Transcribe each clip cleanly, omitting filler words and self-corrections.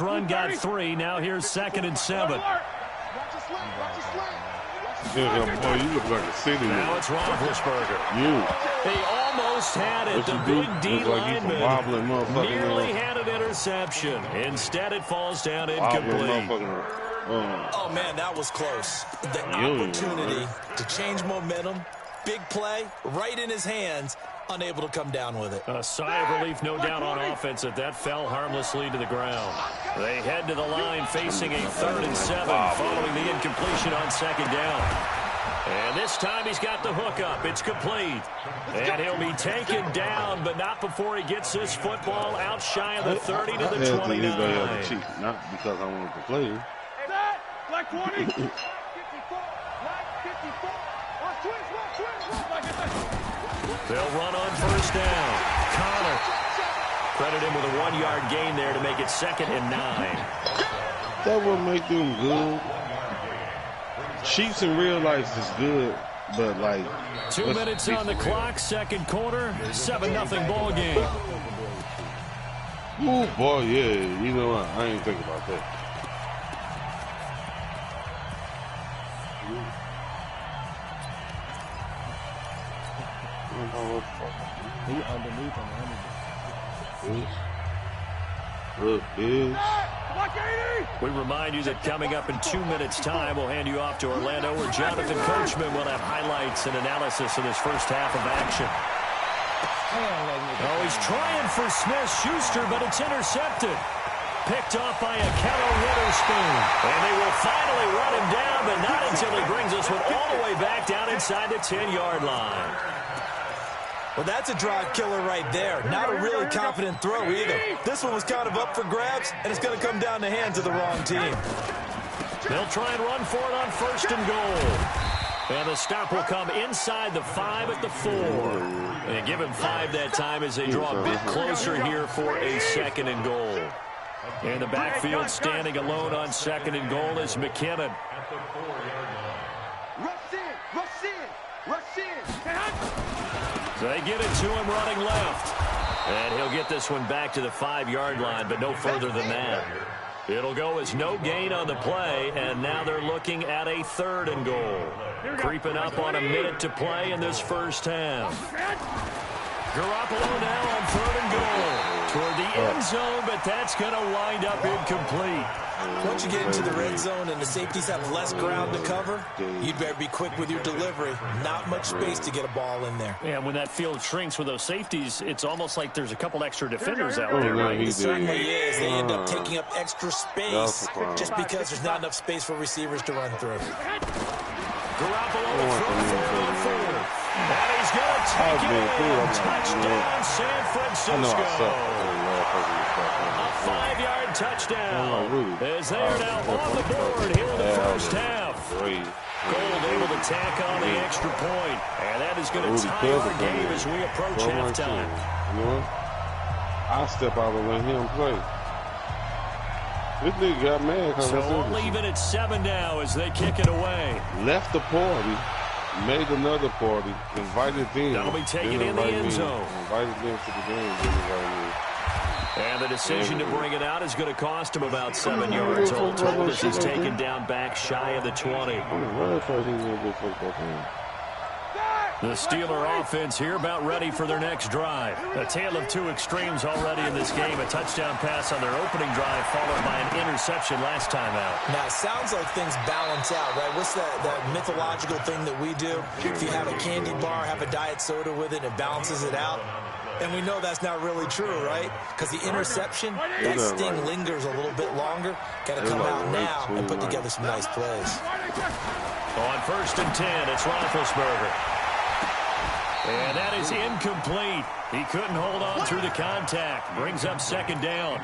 Run got 3. Now here's 2nd and 7. Yeah, boy, you look like a city. Now it's Roethlisberger. They almost had it. The big D lineman nearly had an interception. Instead, it falls down incomplete. Oh, man, that was close. The opportunity to change momentum, big play, right in his hands, unable to come down with it. A sigh of relief, no doubt, on offense that fell harmlessly to the ground. They head to the line facing a 3rd and 7 following the incompletion on 2nd down. And this time he's got the hook up. It's complete. And he'll be taken down, but not before he gets this football out shy of the 30 to the 29. Not because I wanted to play. Black 20. They'll run on 1st down. Connor. Credit him with a 1-yard gain there to make it 2nd and 9. That would make them good. Chiefs in real life is good, but like 2 minutes on the clock, 2nd quarter, 7-0 ball game. Ooh, boy, yeah. You know what? I ain't think about that. He underneath him. We remind you that coming up in 2 minutes' time, we'll hand you off to Orlando, where Jonathan Coachman will have highlights and analysis of this first half of action. Oh, he's trying for Smith-Schuster, but it's intercepted. Picked off by Ahkello Witherspoon. And they will finally run him down, but not until he brings this one all the way back down inside the 10-yard line. Well, that's a drive killer right there. Not a really confident throw either. This one was kind of up for grabs, and it's going to come down the hands of the wrong team. They'll try and run for it on 1st and goal. And the stop will come inside the 5 at the 4. And give him 5 that time as they draw a bit closer here for a 2nd and goal. In the backfield, standing alone on 2nd and goal is McKinnon. They get it to him running left. And he'll get this one back to the 5-yard line, but no further than that. It'll go as no gain on the play, and now they're looking at a 3rd and goal. Creeping up on a minute to play in this first half. Garoppolo now on 3rd and goal. Toward the end zone, but that's going to wind up incomplete. Once you get into the red zone and the safeties have less ground to cover, you'd better be quick with your delivery. Not much space to get a ball in there. Yeah, when that field shrinks with those safeties, it's almost like there's a couple extra defenders out there, right? It certainly is. They end up taking up extra space just because there's not enough space for receivers to run through. Garoppolo on 4th. And he's going to take it in. Touchdown, San Francisco. A 5-yard touchdown. As they are now on the board here in the first half. Gold able to tack on the extra point. And that is going to tie our game as we approach halftime. You know what? I'll step out and let him play. This nigga got mad. So we'll leave it at 7 now as they kick it away. Left the party. Made another party, invited them. That'll be taken in the end zone. Invited them to the game. And the decision to bring it out is going to cost him about 7 yards all told as he's taken down back shy of the 20. The Steeler offense here about ready for their next drive. A tale of two extremes already in this game. A touchdown pass on their opening drive followed by an interception last time out. Now, it sounds like things balance out, right? What's that mythological thing that we do? If you have a candy bar, have a diet soda with it, it balances it out. And we know that's not really true, right? Because the interception, that sting lingers a little bit longer. Got to come out now and put together some nice plays. On 1st and 10, it's Roethlisberger. And that is incomplete. He couldn't hold on through the contact. Brings up 2nd down.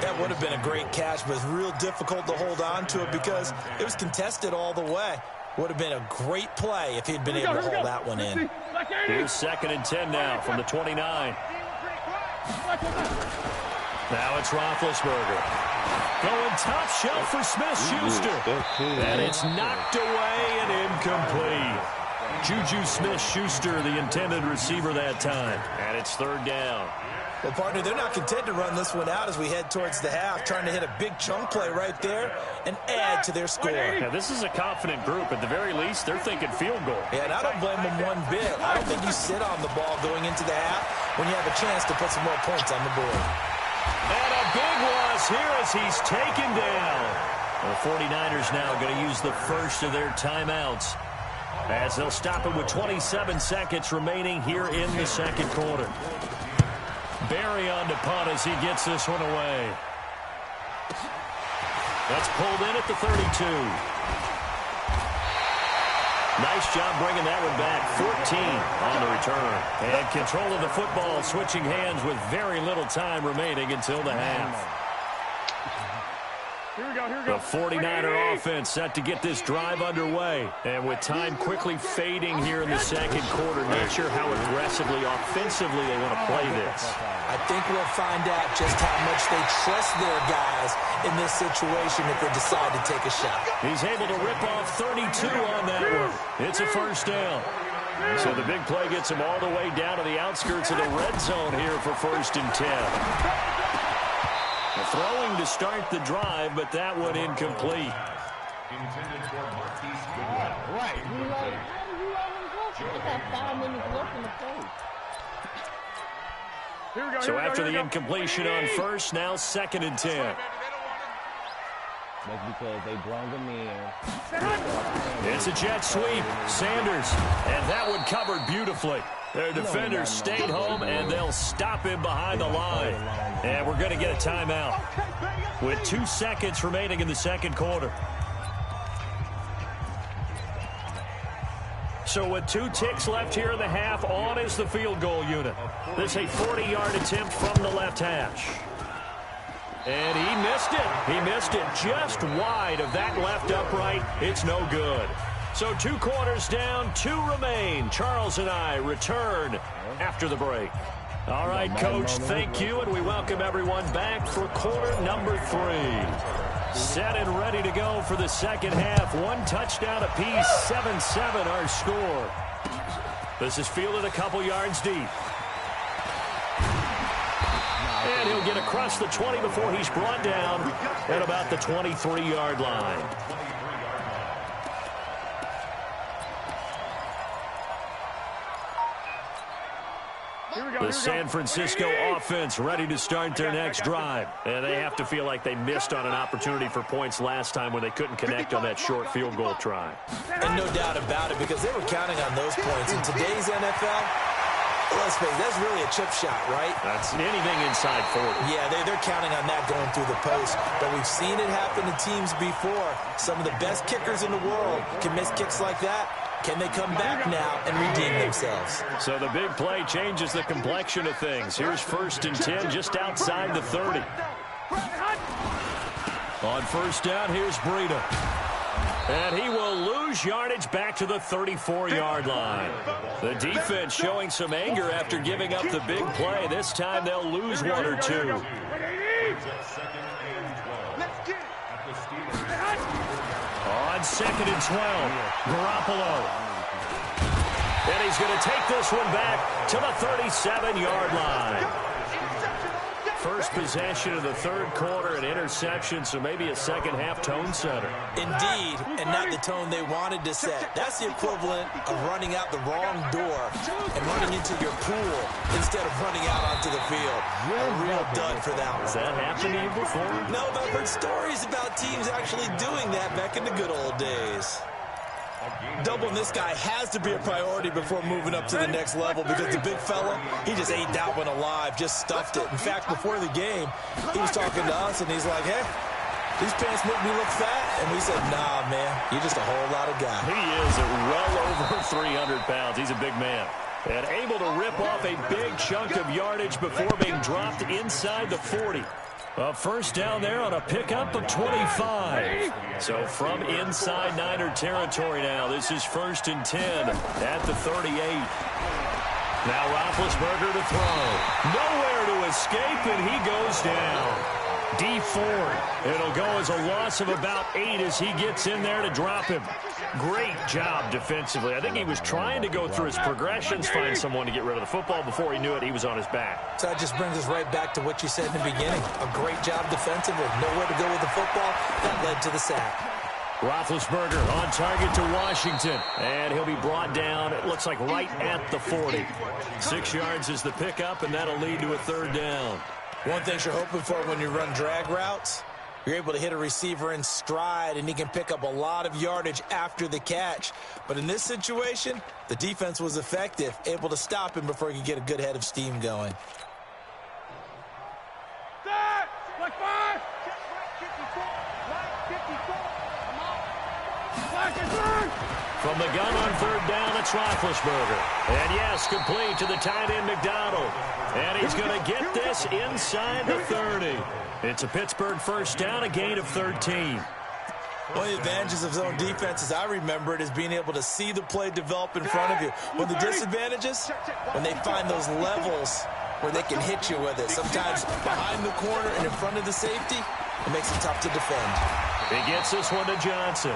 That would have been a great catch, but it's real difficult to hold on to it because it was contested all the way. Would have been a great play if he'd been able to hold that one in. Here's 2nd and 10 now from the 29. Now it's Roethlisberger. Going top shelf for Smith-Schuster. And it's knocked away and incomplete. Juju Smith-Schuster, the intended receiver that time. And it's third down. Well, partner, they're not content to run this one out as we head towards the half, trying to hit a big chunk play right there and add to their score. Now, this is a confident group. At the very least, they're thinking field goal. Yeah, and I don't blame them one bit. I don't think you sit on the ball going into the half when you have a chance to put some more points on the board. And a big loss here as he's taken down. The 49ers now going to use the first of their timeouts as they'll stop it with 27 seconds remaining here in the second quarter. Barry on to punt as he gets this one away. That's pulled in at the 32. Nice job bringing that one back. 14 on the return. And control of the football switching hands with very little time remaining until the half. Here we go. The 49er offense set to get this drive underway. And with time quickly fading here in the second quarter, not sure how aggressively, offensively they want to play this. I think we'll find out just how much they trust their guys in this situation if they decide to take a shot. He's able to rip off 32 on that one. It's a first down. So the big play gets him all the way down to the outskirts of the red zone here for 1st and 10. Throwing to start the drive, but that one incomplete. Right. So after the incompletion on first, now 2nd and 10. That's because they brung him in. It's a jet sweep. Sanders. And that one covered beautifully. Their defenders stayed home, and they'll stop him behind the line. And we're going to get a timeout with 2 seconds remaining in the second quarter. So with 2 ticks left here in the half, on is the field goal unit. This is a 40-yard attempt from the left hash. And he missed it. He missed it just wide of that left upright. It's no good. So 2 quarters down, 2 remain. Charles and I return after the break. All right, Coach, thank you, and we welcome everyone back for quarter number 3. Set and ready to go for the second half. 1 touchdown apiece, 7-7 our score. This is fielded a couple yards deep. And he'll get across the 20 before he's brought down at about the 23-yard line. The San Francisco offense ready to start their next drive. And they have to feel like they missed on an opportunity for points last time when they couldn't connect on that short field goal try. And no doubt about it, because they were counting on those points. In today's NFL, let's face it, that's really a chip shot, right? That's anything inside 40. Yeah, they're counting on that going through the post. But we've seen it happen to teams before. Some of the best kickers in the world can miss kicks like that. Can they come back now and redeem themselves? So the big play changes the complexion of things. Here's 1st and 10 just outside the 30. On first down, here's Breida. And he will lose yardage back to the 34-yard line. The defense showing some anger after giving up the big play. This time they'll lose 1 or 2. On 2nd and 12, Garoppolo. And he's going to take this one back to the 37-yard line. First possession of the third quarter, an interception, so maybe a second half tone setter. Indeed, and not the tone they wanted to set. That's the equivalent of running out the wrong door and running into your pool instead of running out onto the field. A real dud for that one. Has that happened to you before? No, but I've heard stories about teams actually doing that back in the good old days. Doubling this guy has to be a priority before moving up to the next level, because the big fella, he just ate that one alive, just stuffed it. In fact, before the game, he was talking to us, and he's like, hey, these pants make me look fat. And we said, nah, man, you're just a whole lot of guy. He is at well over 300 pounds. He's a big man. And able to rip off a big chunk of yardage before being dropped inside the 40. A first down there on a pickup of 25. So from inside Niner territory now, this is 1st and 10 at the 38. Now Roethlisberger to throw. Nowhere to escape, and he goes down. D Ford. It'll go as a loss of about 8 as he gets in there to drop him. Great job defensively. I think he was trying to go through his progressions, find someone to get rid of the football. Before he knew it, he was on his back. So that just brings us right back to what you said in the beginning. A great job defensively. Nowhere to go with the football. That led to the sack. Roethlisberger on target to Washington, and he'll be brought down, it looks like right at the 40. 6 yards is the pickup, and that'll lead to a 3rd down. One thing you're hoping for when you run drag routes, you're able to hit a receiver in stride, and he can pick up a lot of yardage after the catch. But in this situation, the defense was effective, able to stop him before he could get a good head of steam going. Like 5. From the gun on 3rd down, it's Roethlisberger. And yes, complete to the tight end McDonald. And he's going to get this inside the 30. It's a Pittsburgh 1st down, a gain of 13. One of the advantages of zone defense, as I remember it, is being able to see the play develop in front of you. When the disadvantages, when they find those levels where they can hit you with it, sometimes behind the corner and in front of the safety, it makes it tough to defend. He gets this one to Johnson.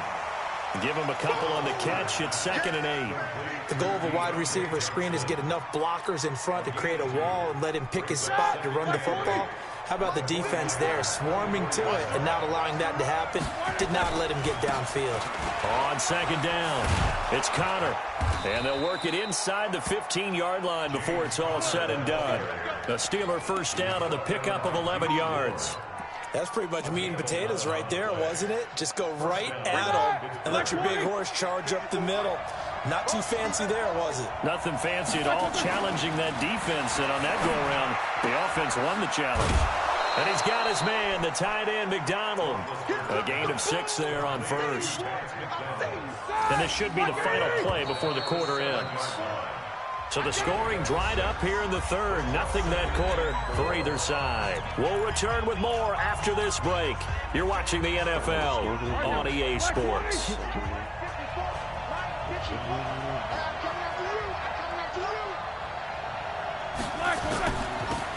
Give him a couple on the catch. It's 2nd and 8. The goal of a wide receiver screen is get enough blockers in front to create a wall and let him pick his spot to run the football. How about the defense there, swarming to it and not allowing that to happen? Did not let him get downfield. On 2nd down, it's Connor. And they'll work it inside the 15-yard line before it's all said and done. The Steeler 1st down on the pickup of 11 yards. That's pretty much meat and potatoes right there, wasn't it? Just go right at him and let your big horse charge up the middle. Not too fancy there, was it? Nothing fancy at all, challenging that defense. And on that go-around, the offense won the challenge. And he's got his man, the tight end, McDonald. A gain of 6 there on 1st. And this should be the final play before the quarter ends. So the scoring dried up here in the 3rd. Nothing that quarter for either side. We'll return with more after this break. You're watching the NFL on EA Sports.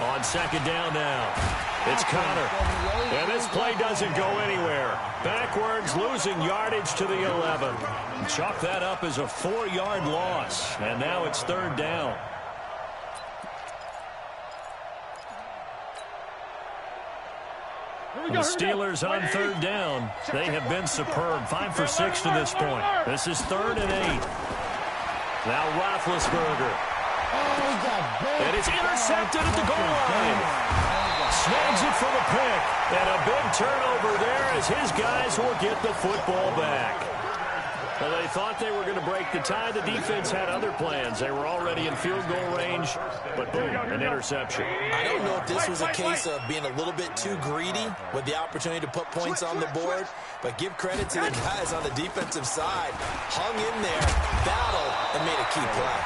On 2nd down now. It's Connor. And this play doesn't go anywhere. Backwards, losing yardage to the 11. Chalk that up as a 4-yard loss. And now it's 3rd down. The Steelers on 3rd down. They have been superb. 5 for 6 to this point. This is 3rd and 8. Now Roethlisberger. And it's intercepted at the goal line. Snags it for the pick. And a big turnover there as his guys will get the football back. Well, they thought they were going to break the tie. The defense had other plans. They were already in field goal range, but boom, an interception. I don't know if this was a case of being a little bit too greedy with the opportunity to put points on the board, but give credit to the guys on the defensive side. Hung in there, battled, and made a key play.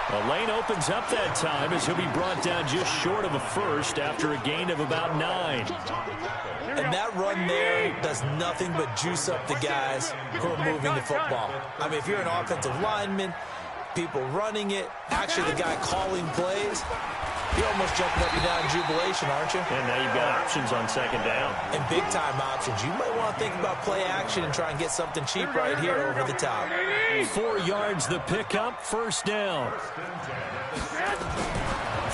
The lane opens up that time as he'll be brought down just short of a 1st after a gain of about 9. And that run there does nothing but juice up the guys who are moving the football. I mean, if you're an offensive lineman, people running it, actually the guy calling plays, you're almost jumping up and down in jubilation, aren't you? And now you've got options on 2nd down. And big-time options. You might want to think about play action and try and get something cheap right here over the top. 4 yards the pickup, 1st down.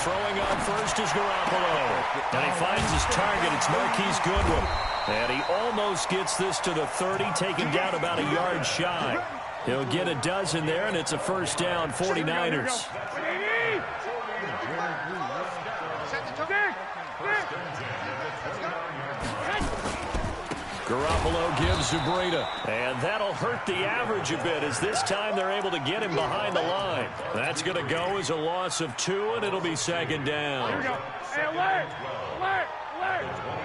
Throwing on 1st is Garoppolo. And he finds his target. It's Marquise Goodwin. And he almost gets this to the 30, taken down about a yard shy. He'll get a dozen there, and it's a 1st down, 49ers. Garoppolo gives Zubreda, and that'll hurt the average a bit as this time they're able to get him behind the line. That's going to go as a loss of 2, and it'll be 2nd down.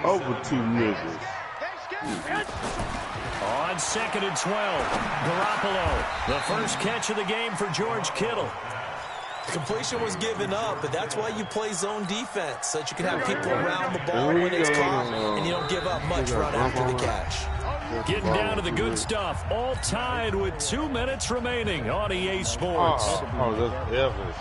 Over 2 misses. On 2nd and 12, Garoppolo, the first catch of the game for George Kittle. The completion was given up, but that's why you play zone defense, so that you can have people around the ball when it's caught, and you don't give up much run after the catch. Getting down to the good stuff, all tied with 2 minutes remaining on EA Sports. That's Evans. Yeah, Evans.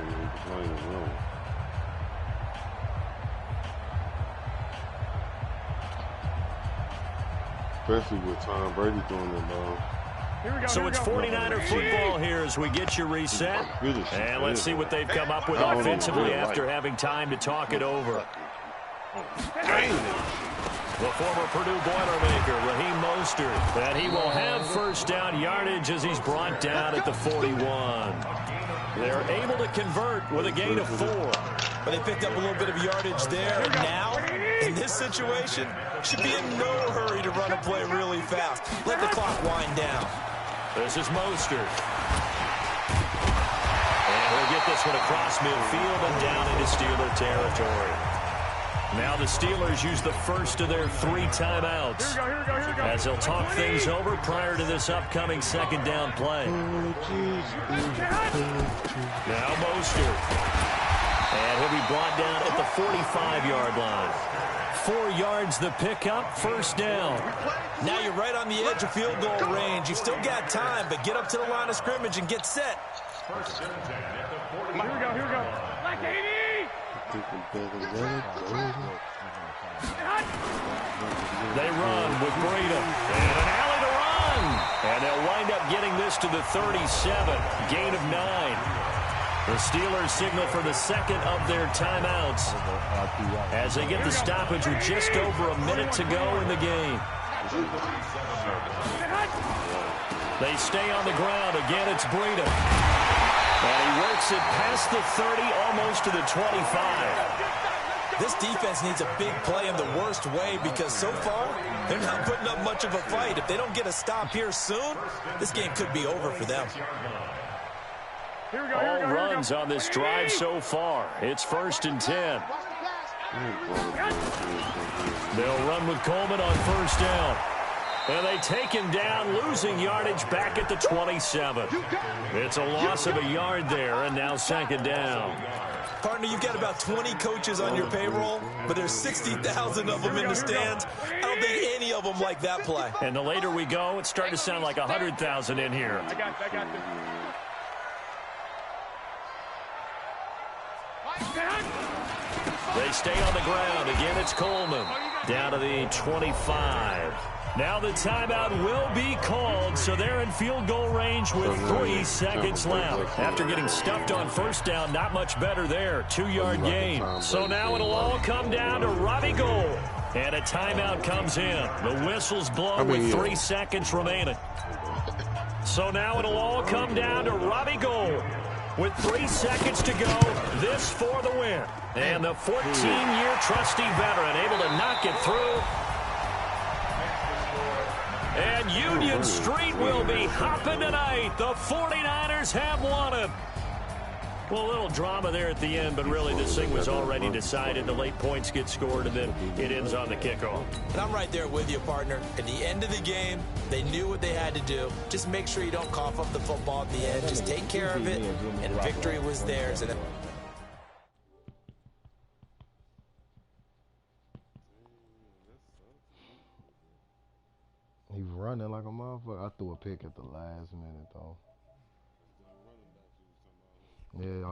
even playing well. Especially with Tom Brady throwing the ball. So it's 49er football here as we get you reset. And let's see what they've come up with offensively after having time to talk it over. The former Purdue Boilermaker, Raheem Mostert, and he will have first down yardage as he's brought down at the 41. They're able to convert with a gain of 4. But they picked up a little bit of yardage there, and now, in this situation, should be in no hurry to run a play really fast. Let the clock wind down. This is Mostert. And he'll get this one across midfield and down into Steeler territory. Now the Steelers use the first of their 3 timeouts as they'll talk things over prior to this upcoming second down play. Now Mostert. And he'll be brought down at the 45-yard line. 4 yards the pickup, first down. Now you're right on the edge of field goal range. You've still got time, but get up to the line of scrimmage and get set. Here we go. Like 80! They run with Breida. And an alley to run. And they'll wind up getting this to the 37. Gain of 9. The Steelers signal for the second of their timeouts as they get the stoppage with just over a minute to go in the game. They stay on the ground. Again, it's Breida. And he works it past the 30, almost to the 25. This defense needs a big play in the worst way because so far, they're not putting up much of a fight. If they don't get a stop here soon, this game could be over for them. All runs on this drive so far. It's 1st and 10. They'll run with Coleman on first down. And they take him down, losing yardage back at the 27. It's a loss of a yard there, and now second down. Partner, you've got about 20 coaches on your payroll, but there's 60,000 of them in the stands. I don't think any of them like that play. And the later we go, it's starting to sound like 100,000 in here. I got this. They stay on the ground. Again, it's Coleman. Down to the 25. Now the timeout will be called, so they're in field goal range with 3 seconds left. After getting stuffed on first down, not much better there. 2-yard gain. So now it'll all come down to Robbie Gould. And a timeout comes in. The whistles blow with 3 seconds remaining. So now it'll all come down to Robbie Gould. With 3 seconds to go, this for the win. And the 14-year trusty veteran able to knock it through. And Union Street will be hopping tonight. The 49ers have won it. Well, a little drama there at the end, but really this thing was already decided. The late points get scored, and then it ends on the kickoff. And I'm right there with you, partner. At the end of the game, they knew what they had to do. Just make sure you don't cough up the football at the end. Just take care of it, and victory was theirs. And He's running like a motherfucker. I threw a pick at the last minute, though. Yeah.